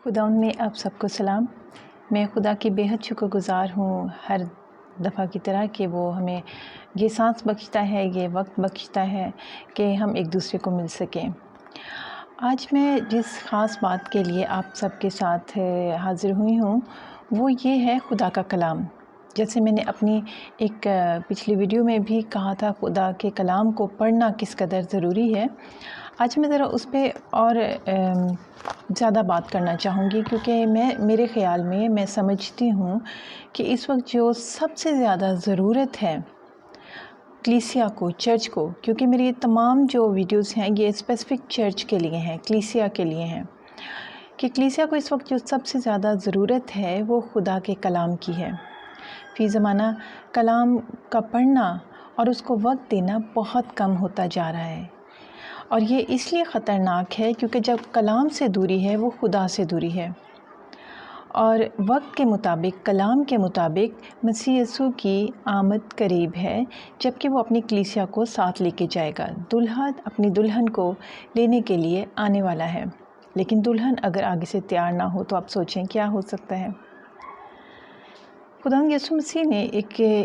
خداوند میں آپ سب کو سلام۔ میں خدا کی بےحد شکر گزار ہوں ہر دفعہ کی طرح کہ وہ ہمیں یہ سانس بخشتا ہے، یہ وقت بخشتا ہے کہ ہم ایک دوسرے کو مل سکیں۔ آج میں جس خاص بات کے لیے آپ سب کے ساتھ حاضر ہوئی ہوں وہ یہ ہے خدا کا کلام۔ جیسے میں نے اپنی ایک پچھلی ویڈیو میں بھی کہا تھا، خدا کے کلام کو پڑھنا کس قدر ضروری ہے۔ آج میں ذرا اس پہ اور زیادہ بات کرنا چاہوں گی، کیونکہ میرے خیال میں سمجھتی ہوں کہ اس وقت جو سب سے زیادہ ضرورت ہے کلیسیا کو، چرچ کو، کیونکہ میری یہ تمام جو ویڈیوز ہیں یہ اسپیسیفک چرچ کے لیے ہیں، کلیسیا کے لیے ہیں، کہ کلیسیا کو اس وقت جو سب سے زیادہ ضرورت ہے وہ خدا کے کلام کی ہے۔ فی زمانہ کلام کا پڑھنا اور اس کو وقت دینا بہت کم ہوتا جا رہا ہے، اور یہ اس لیے خطرناک ہے کیونکہ جب کلام سے دوری ہے وہ خدا سے دوری ہے۔ اور وقت کے مطابق، کلام کے مطابق مسیح یسوع کی آمد قریب ہے، جبکہ وہ اپنی کلیسیا کو ساتھ لے کے جائے گا۔ دلہا اپنی دلہن کو لینے کے لیے آنے والا ہے، لیکن دلہن اگر آگے سے تیار نہ ہو تو آپ سوچیں کیا ہو سکتا ہے۔ خداوند یسوع مسیح نے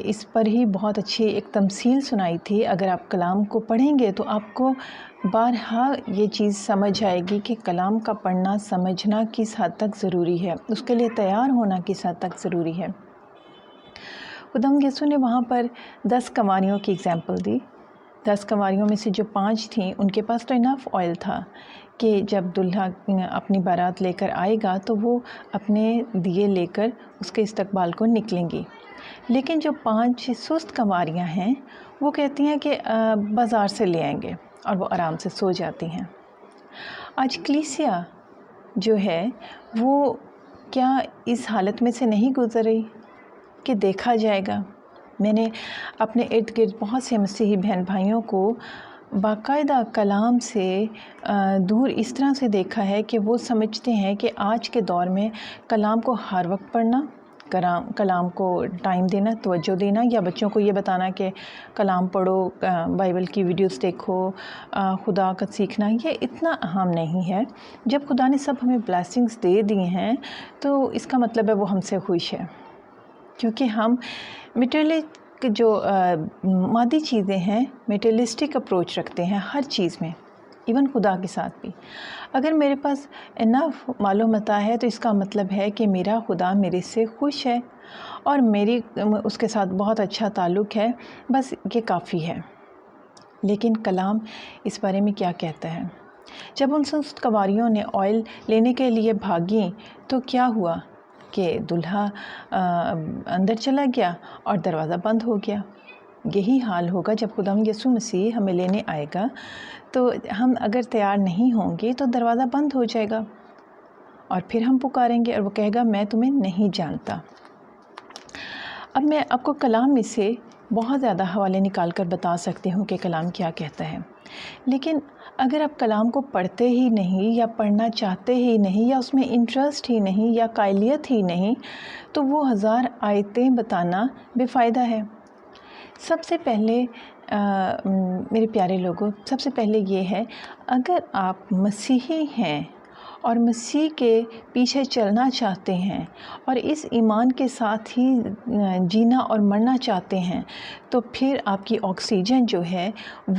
اس پر ہی بہت اچھی ایک تمثیل سنائی تھی۔ اگر آپ کلام کو پڑھیں گے تو آپ کو بارہا یہ چیز سمجھ آئے گی کہ کلام کا پڑھنا، سمجھنا کس حد تک ضروری ہے، اس کے لیے تیار ہونا کس حد تک ضروری ہے۔ خداوند یسوع نے وہاں پر 10 کنواریوں کی اگزامپل دی۔ 10 کنواریوں میں سے جو 5 تھیں ان کے پاس تو انف آئل تھا کہ جب دلہا اپنی بارات لے کر آئے گا تو وہ اپنے دیے لے کر اس کے استقبال کو نکلیں گی، لیکن جو 5 سست کنواریاں ہیں وہ کہتی ہیں کہ بازار سے لے آئیں گے، اور وہ آرام سے سو جاتی ہیں۔ آج کلیسیا جو ہے وہ کیا اس حالت میں سے نہیں گزر رہی کہ دیکھا جائے گا؟ میں نے اپنے ارد گرد بہت سے مسیحی بہن بھائیوں کو باقاعدہ کلام سے دور اس طرح سے دیکھا ہے کہ وہ سمجھتے ہیں کہ آج کے دور میں کلام کو ہر وقت پڑھنا، کلام کو ٹائم دینا، توجہ دینا، یا بچوں کو یہ بتانا کہ کلام پڑھو، بائبل کی ویڈیوز دیکھو، خدا کا سیکھنا یہ اتنا اہم نہیں ہے۔ جب خدا نے سب ہمیں بلیسنگز دے دی ہیں تو اس کا مطلب ہے وہ ہم سے خوش ہے، کیونکہ ہم میٹیریلسٹک جو مادی چیزیں ہیں، میٹیریلسٹک اپروچ رکھتے ہیں ہر چیز میں، ایون خدا کے ساتھ بھی۔ اگر میرے پاس انف مال و متاع ہے تو اس کا مطلب ہے کہ میرا خدا میرے سے خوش ہے اور میری اس کے ساتھ بہت اچھا تعلق ہے، بس یہ کافی ہے۔ لیکن کلام اس بارے میں کیا کہتا ہے؟ جب ان سست کنواریوں نے آئل لینے کے لیے بھاگیں تو کیا ہوا کہ دلہا اندر چلا گیا اور دروازہ بند ہو گیا۔ یہی حال ہوگا جب خداوند یسوع مسیح ہمیں لینے آئے گا، تو ہم اگر تیار نہیں ہوں گے تو دروازہ بند ہو جائے گا، اور پھر ہم پکاریں گے اور وہ کہے گا میں تمہیں نہیں جانتا۔ اب میں آپ کو کلام میں سے بہت زیادہ حوالے نکال کر بتا سکتی ہوں کہ کلام کیا کہتا ہے، لیکن اگر آپ کلام کو پڑھتے ہی نہیں، یا پڑھنا چاہتے ہی نہیں، یا اس میں انٹرسٹ ہی نہیں، یا قائلیت ہی نہیں، تو وہ 1000 آیتیں بتانا بے فائدہ ہے۔ سب سے پہلے میرے پیارے لوگوں، سب سے پہلے یہ ہے، اگر آپ مسیحی ہیں اور مسیح کے پیچھے چلنا چاہتے ہیں اور اس ایمان کے ساتھ ہی جینا اور مرنا چاہتے ہیں، تو پھر آپ کی آکسیجن جو ہے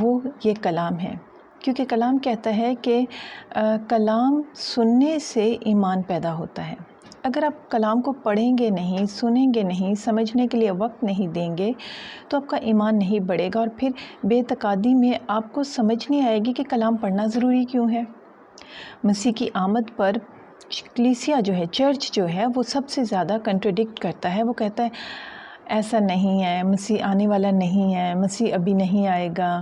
وہ یہ کلام ہے، کیونکہ کلام کہتا ہے کہ کلام سننے سے ایمان پیدا ہوتا ہے۔ اگر آپ کلام کو پڑھیں گے نہیں، سنیں گے نہیں، سمجھنے کے لیے وقت نہیں دیں گے تو آپ کا ایمان نہیں بڑھے گا، اور پھر بے اعتقادی میں آپ کو سمجھ نہیں آئے گی کہ کلام پڑھنا ضروری کیوں ہے۔ مسیح کی آمد پر کلیسیا جو ہے، چرچ جو ہے، وہ سب سے زیادہ کنٹرڈکٹ کرتا ہے۔ وہ کہتا ہے ایسا نہیں ہے، مسیح آنے والا نہیں ہے، مسیح ابھی نہیں آئے گا۔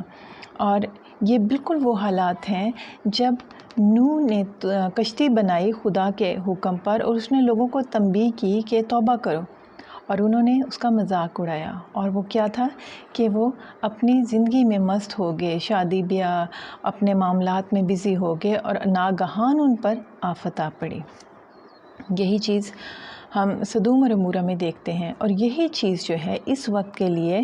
اور یہ بالکل وہ حالات ہیں جب نوح نے کشتی بنائی خدا کے حکم پر، اور اس نے لوگوں کو تنبیہ کی کہ توبہ کرو، اور انہوں نے اس کا مذاق اڑایا، اور وہ کیا تھا کہ وہ اپنی زندگی میں مست ہو گئے، شادی بیاہ، اپنے معاملات میں بزی ہو گئے، اور ناگہان ان پر آفت آ پڑی۔ یہی چیز ہم سدوم اور عمورہ میں دیکھتے ہیں، اور یہی چیز جو ہے اس وقت کے لیے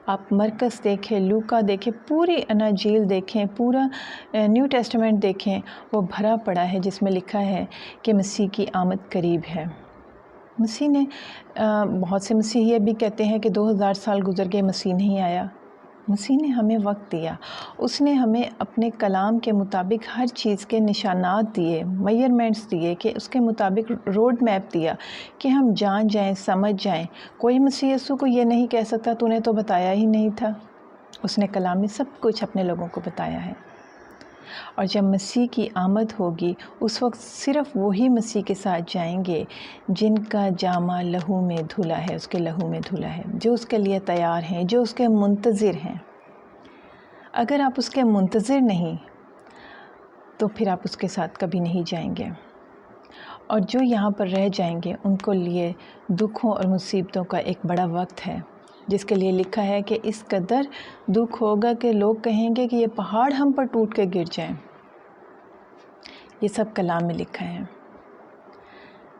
آپ مرکز دیکھیں، لوکا دیکھیں، پوری اناجیل دیکھیں، پورا نیو ٹیسٹمنٹ دیکھیں، وہ بھرا پڑا ہے جس میں لکھا ہے کہ مسیح کی آمد قریب ہے۔ مسیح نے بہت سے مسیحی بھی کہتے ہیں کہ 2000 سال گزر گئے، مسیح نہیں آیا۔ مسیح نے ہمیں وقت دیا، اس نے ہمیں اپنے کلام کے مطابق ہر چیز کے نشانات دیے، میئرمنٹس دیے، کہ اس کے مطابق روڈ میپ دیا کہ ہم جان جائیں، سمجھ جائیں۔ کوئی مسیح یسوع کو یہ نہیں کہہ سکتا تو نے تو بتایا ہی نہیں تھا۔ اس نے کلام میں سب کچھ اپنے لوگوں کو بتایا ہے۔ اور جب مسیح کی آمد ہوگی اس وقت صرف وہی مسیح کے ساتھ جائیں گے جن کا جامہ لہو میں دھلا ہے، اس کے لہو میں دھلا ہے، جو اس کے لیے تیار ہیں، جو اس کے منتظر ہیں۔ اگر آپ اس کے منتظر نہیں تو پھر آپ اس کے ساتھ کبھی نہیں جائیں گے، اور جو یہاں پر رہ جائیں گے ان کو لیے دکھوں اور مصیبتوں کا ایک بڑا وقت ہے، جس کے لیے لکھا ہے کہ اس قدر دکھ ہوگا کہ لوگ کہیں گے کہ یہ پہاڑ ہم پر ٹوٹ کے گر جائیں۔ یہ سب کلام میں لکھا ہے۔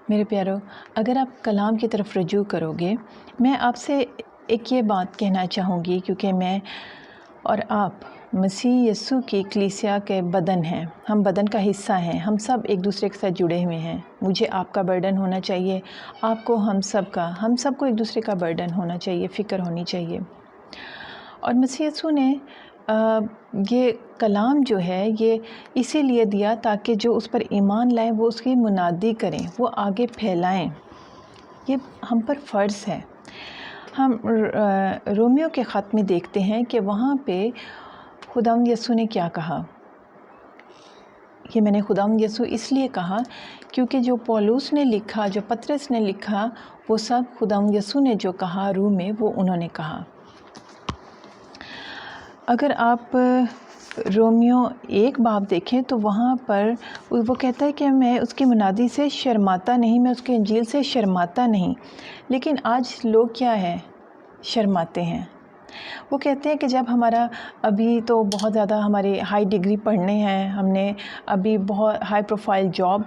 میرے پیارو، اگر آپ کلام کی طرف رجوع کرو گے، میں آپ سے ایک یہ بات کہنا چاہوں گی، کیونکہ میں اور آپ مسیح یسوع کی کلیسیا کے بدن ہیں، ہم بدن کا حصہ ہیں، ہم سب ایک دوسرے کے ساتھ جڑے ہوئے ہیں۔ مجھے آپ کا برڈن ہونا چاہیے، آپ کو ہم سب کو ایک دوسرے کا برڈن ہونا چاہیے، فکر ہونی چاہیے۔ اور مسیح یسوع نے یہ کلام جو ہے یہ اسی لیے دیا تاکہ جو اس پر ایمان لائیں وہ اس کی منادی کریں، وہ آگے پھیلائیں۔ یہ ہم پر فرض ہے۔ ہم رومیو کے خط میں دیکھتے ہیں کہ وہاں پہ خداوند یسوع نے کیا کہا۔ یہ میں نے خداوند یسوع اس لیے کہا کیونکہ جو پولس نے لکھا، جو پطرس نے لکھا، وہ سب خداوند یسوع نے جو کہا روم میں، وہ انہوں نے کہا۔ اگر آپ رومیو 1 باب دیکھیں تو وہاں پر وہ کہتا ہے کہ میں اس کی منادی سے شرماتا نہیں، میں اس کے انجیل سے شرماتا نہیں۔ لیکن آج لوگ کیا ہے؟ شرماتے ہیں۔ وہ کہتے ہیں کہ جب ہمارا ابھی تو بہت زیادہ ہمارے ہائی ڈگری پڑھنے ہیں، ہم نے ابھی بہت ہائی پروفائل جاب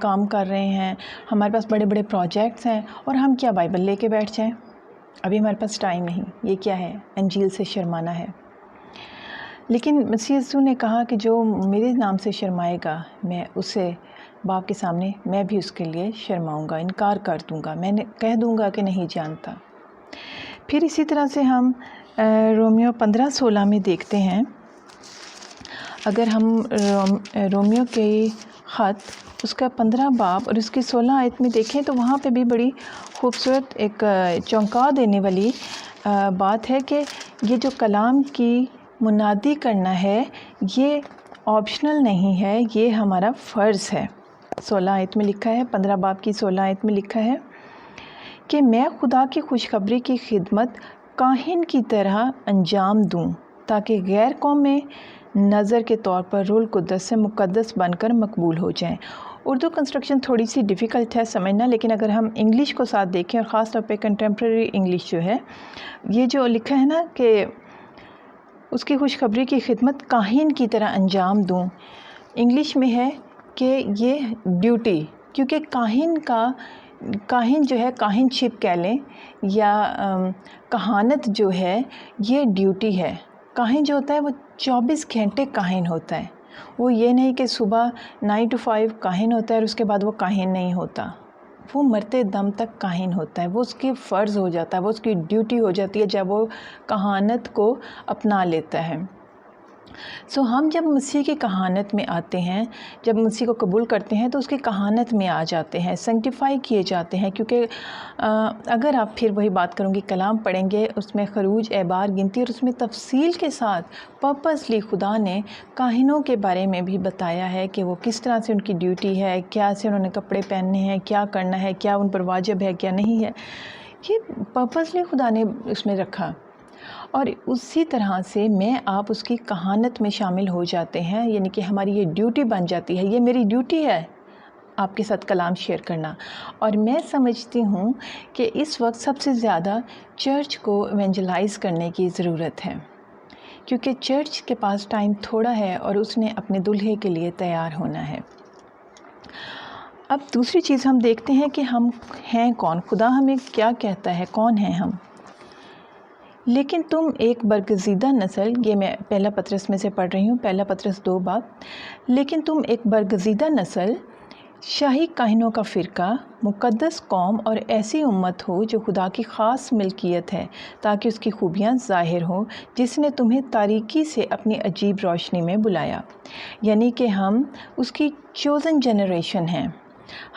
کام کر رہے ہیں، ہمارے پاس بڑے بڑے پروجیکٹس ہیں، اور ہم کیا بائبل لے کے بیٹھ جائیں؟ ابھی ہمارے پاس ٹائم نہیں۔ یہ کیا ہے؟ انجیل سے شرمانا ہے۔ لیکن مسیح یسوع نے کہا کہ جو میرے نام سے شرمائے گا، میں اسے باپ کے سامنے میں بھی اس کے لیے شرماؤں گا، انکار کر دوں گا، میں نے کہہ دوں گا کہ نہیں جانتا۔ پھر اسی طرح سے ہم رومیو 15:16 میں دیکھتے ہیں۔ اگر ہم رومیو کے خط اس کا 15 باب اور اس کی 16 آیت میں دیکھیں تو وہاں پہ بھی بڑی خوبصورت ایک چونکا دینے والی بات ہے کہ یہ جو کلام کی منادی کرنا ہے یہ آپشنل نہیں ہے، یہ ہمارا فرض ہے۔ 16 آیت میں لکھا ہے، 15 باب کی 16 آیت میں لکھا ہے کہ میں خدا کی خوشخبری کی خدمت کاہن کی طرح انجام دوں تاکہ غیر قوم میں نظر کے طور پر روح القدس سے مقدس بن کر مقبول ہو جائیں۔ اردو کنسٹرکشن تھوڑی سی ڈیفیکلٹ ہے سمجھنا، لیکن اگر ہم انگلش کو ساتھ دیکھیں، اور خاص طور پہ کنٹمپریری انگلش جو ہے، یہ جو لکھا ہے نا کہ اس کی خوشخبری کی خدمت کاہن کی طرح انجام دوں، انگلش میں ہے کہ یہ ڈیوٹی، کیونکہ کاہن جو ہے، کاہن شپ کہہ لیں یا کہانت جو ہے، یہ ڈیوٹی ہے۔ کاہن جو ہوتا ہے وہ 24 گھنٹے کاہن ہوتا ہے۔ وہ یہ نہیں کہ صبح 9 to 5 کاہن ہوتا ہے اور اس کے بعد وہ کاہن نہیں ہوتا، وہ مرتے دم تک کاہن ہوتا ہے، وہ اس کی فرض ہو جاتا ہے، وہ اس کی ڈیوٹی ہو جاتی ہے جب وہ کہانت کو اپنا لیتا ہے۔ ہم جب مسیح کی کہانت میں آتے ہیں، جب مسیح کو قبول کرتے ہیں تو اس کی کہانت میں آ جاتے ہیں، سینکٹیفائی کیے جاتے ہیں، کیونکہ اگر آپ پھر وہی بات کروں گی، کلام پڑھیں گے، اس میں خروج، اعبار، گنتی، اور اس میں تفصیل کے ساتھ پرپسلی خدا نے کاہنوں کے بارے میں بھی بتایا ہے کہ وہ کس طرح سے ان کی ڈیوٹی ہے، کیا سے انہوں نے کپڑے پہننے ہیں، کیا کرنا ہے، کیا ان پر واجب ہے، کیا نہیں ہے۔ یہ پرپسلی خدا نے اس میں رکھا، اور اسی طرح سے میں آپ اس کی کہانت میں شامل ہو جاتے ہیں، یعنی کہ ہماری یہ ڈیوٹی بن جاتی ہے، یہ میری ڈیوٹی ہے آپ کے ساتھ کلام شیئر کرنا۔ اور میں سمجھتی ہوں کہ اس وقت سب سے زیادہ چرچ کو ایونجلائز کرنے کی ضرورت ہے، کیونکہ چرچ کے پاس ٹائم تھوڑا ہے اور اس نے اپنے دلہے کے لیے تیار ہونا ہے۔ اب دوسری چیز ہم دیکھتے ہیں کہ ہم ہیں کون، خدا ہمیں کیا کہتا ہے، کون ہیں ہم۔ لیکن تم ایک برگزیدہ نسل، یہ میں پہلا پطرس میں سے پڑھ رہی ہوں، پہلا پطرس 2 باب، لیکن تم ایک برگزیدہ نسل، شاہی کاہنوں کا فرقہ، مقدس قوم اور ایسی امت ہو جو خدا کی خاص ملکیت ہے، تاکہ اس کی خوبیاں ظاہر ہوں جس نے تمہیں تاریکی سے اپنی عجیب روشنی میں بلایا۔ یعنی کہ ہم اس کی چوزن جنریشن ہیں،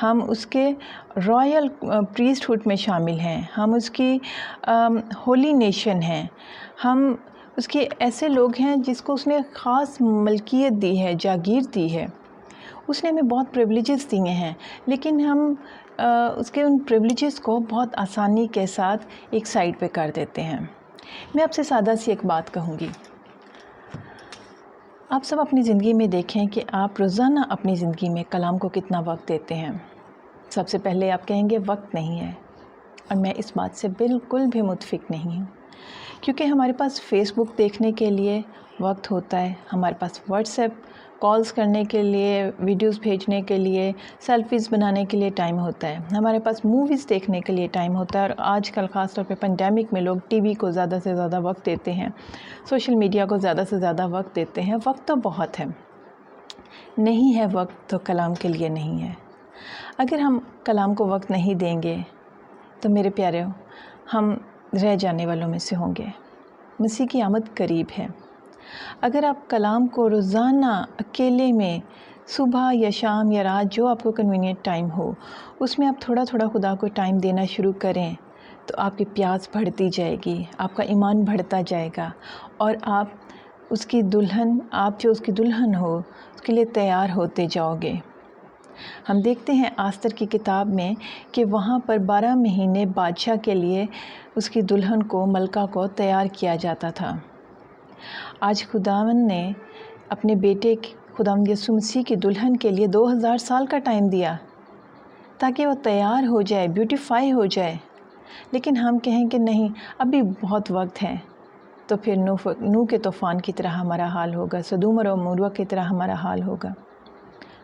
ہم اس کے رائل پریسٹ ہوڈ میں شامل ہیں، ہم اس کی ہولی نیشن ہیں، ہم اس کے ایسے لوگ ہیں جس کو اس نے خاص ملکیت دی ہے، جاگیر دی ہے، اس نے ہمیں بہت پریولیجز دیے ہیں، لیکن ہم اس کے ان پریولیجز کو بہت آسانی کے ساتھ ایک سائڈ پہ کر دیتے ہیں۔ میں آپ سے سادہ سی ایک بات کہوں گی، آپ سب اپنی زندگی میں دیکھیں کہ آپ روزانہ اپنی زندگی میں کلام کو کتنا وقت دیتے ہیں۔ سب سے پہلے آپ کہیں گے وقت نہیں ہے، اور میں اس بات سے بالکل بھی متفق نہیں ہوں، کیونکہ ہمارے پاس فیس بک دیکھنے کے لیے وقت ہوتا ہے، ہمارے پاس واٹس ایپ کالز کرنے کے لیے، ویڈیوز بھیجنے کے لیے، سیلفیز بنانے کے لیے ٹائم ہوتا ہے، ہمارے پاس موویز دیکھنے کے لیے ٹائم ہوتا ہے، اور آج کل خاص طور پہ پینڈیمک میں لوگ ٹی وی کو زیادہ سے زیادہ وقت دیتے ہیں، سوشل میڈیا کو زیادہ سے زیادہ وقت دیتے ہیں۔ وقت تو بہت ہے، نہیں ہے وقت تو کلام کے لیے نہیں ہے۔ اگر ہم کلام کو وقت نہیں دیں گے تو میرے پیارے ہم رہ جانے والوں میں سے ہوں گے۔ مسیح کی آمد قریب ہے۔ اگر آپ کلام کو روزانہ اکیلے میں صبح یا شام یا رات جو آپ کو کنوینئنٹ ٹائم ہو، اس میں آپ تھوڑا تھوڑا خدا کو ٹائم دینا شروع کریں تو آپ کی پیاس بڑھتی جائے گی، آپ کا ایمان بڑھتا جائے گا، اور آپ اس کی دلہن، آپ جو اس کی دلہن ہو، اس کے لیے تیار ہوتے جاؤ گے۔ ہم دیکھتے ہیں آستر کی کتاب میں کہ وہاں پر 12 مہینے بادشاہ کے لیے اس کی دلہن کو، ملکہ کو تیار کیا جاتا تھا۔ آج خداوند نے اپنے بیٹے خداوند یسوع مسیح کی دلہن کے لیے 2000 سال کا ٹائم دیا تاکہ وہ تیار ہو جائے، بیوٹیفائی ہو جائے، لیکن ہم کہیں کہ نہیں، ابھی بہت وقت ہے، تو پھر نوح کے طوفان کی طرح ہمارا حال ہوگا، سدوم اور عمورہ کی طرح ہمارا حال ہوگا۔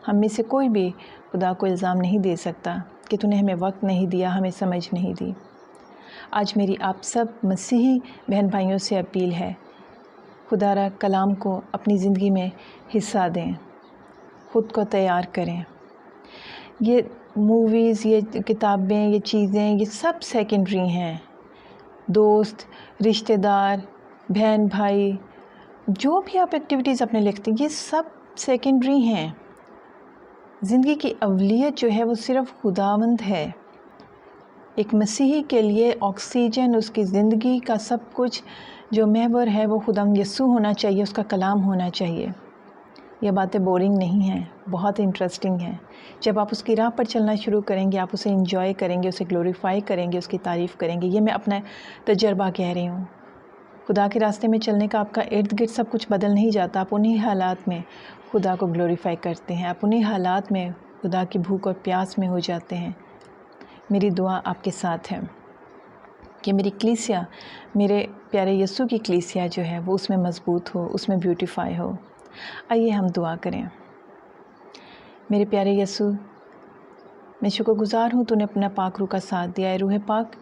ہم میں سے کوئی بھی خدا کو الزام نہیں دے سکتا کہ تو نے ہمیں وقت نہیں دیا، ہمیں سمجھ نہیں دی۔ آج میری آپ سب مسیحی بہن بھائیوں سے اپیل ہے، خدا را کلام کو اپنی زندگی میں حصہ دیں، خود کو تیار کریں۔ یہ موویز، یہ کتابیں، یہ چیزیں، یہ سب سیکنڈری ہیں۔ دوست، رشتہ دار، بہن بھائی، جو بھی آپ ایکٹیویٹیز اپنے لکھتے ہیں، یہ سب سیکنڈری ہیں۔ زندگی کی اولیت جو ہے وہ صرف خداوند ہے۔ ایک مسیحی کے لیے آکسیجن، اس کی زندگی کا سب کچھ جو محور ہے وہ خداوند یسوع ہونا چاہیے، اس کا کلام ہونا چاہیے۔ یہ باتیں بورنگ نہیں ہیں، بہت انٹرسٹنگ ہیں۔ جب آپ اس کی راہ پر چلنا شروع کریں گے، آپ اسے انجوائے کریں گے، اسے گلوریفائی کریں گے، اس کی تعریف کریں گے۔ یہ میں اپنا تجربہ کہہ رہی ہوں۔ خدا کے راستے میں چلنے کا آپ کا ارد گرد سب کچھ بدل نہیں جاتا، آپ انہی حالات میں خدا کو گلوریفائی کرتے ہیں، آپ انہی حالات میں خدا کی بھوک اور پیاس میں ہو جاتے ہیں۔ میری دعا آپ کے ساتھ ہے کہ میری کلیسیا، میرے پیارے یسوع کی کلیسیا جو ہے وہ اس میں مضبوط ہو، اس میں بیوٹیفائی ہو۔ آئیے ہم دعا کریں۔ میرے پیارے یسوع، میں شکر گزار ہوں تو نے اپنا پاک روح کا ساتھ دیا ہے۔ روح پاک،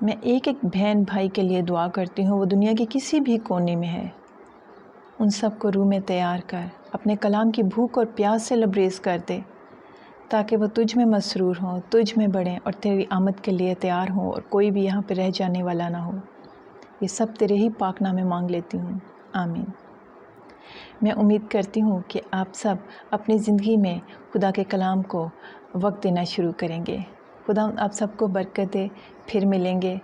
میں ایک ایک بہن بھائی کے لیے دعا کرتی ہوں، وہ دنیا کے کسی بھی کونے میں ہے، ان سب کو روح میں تیار کر، اپنے کلام کی بھوک اور پیاس سے لبریز کر دے، تاکہ وہ تجھ میں مسرور ہوں، تجھ میں بڑھیں اور تیری آمد کے لیے تیار ہوں، اور کوئی بھی یہاں پہ رہ جانے والا نہ ہو۔ یہ سب تیرے ہی پاک نام میں مانگ لیتی ہوں، آمین۔ میں امید کرتی ہوں کہ آپ سب اپنی زندگی میں خدا کے کلام کو وقت دینا شروع کریں گے۔ خدا آپ سب کو برکت دے، پھر ملیں گے۔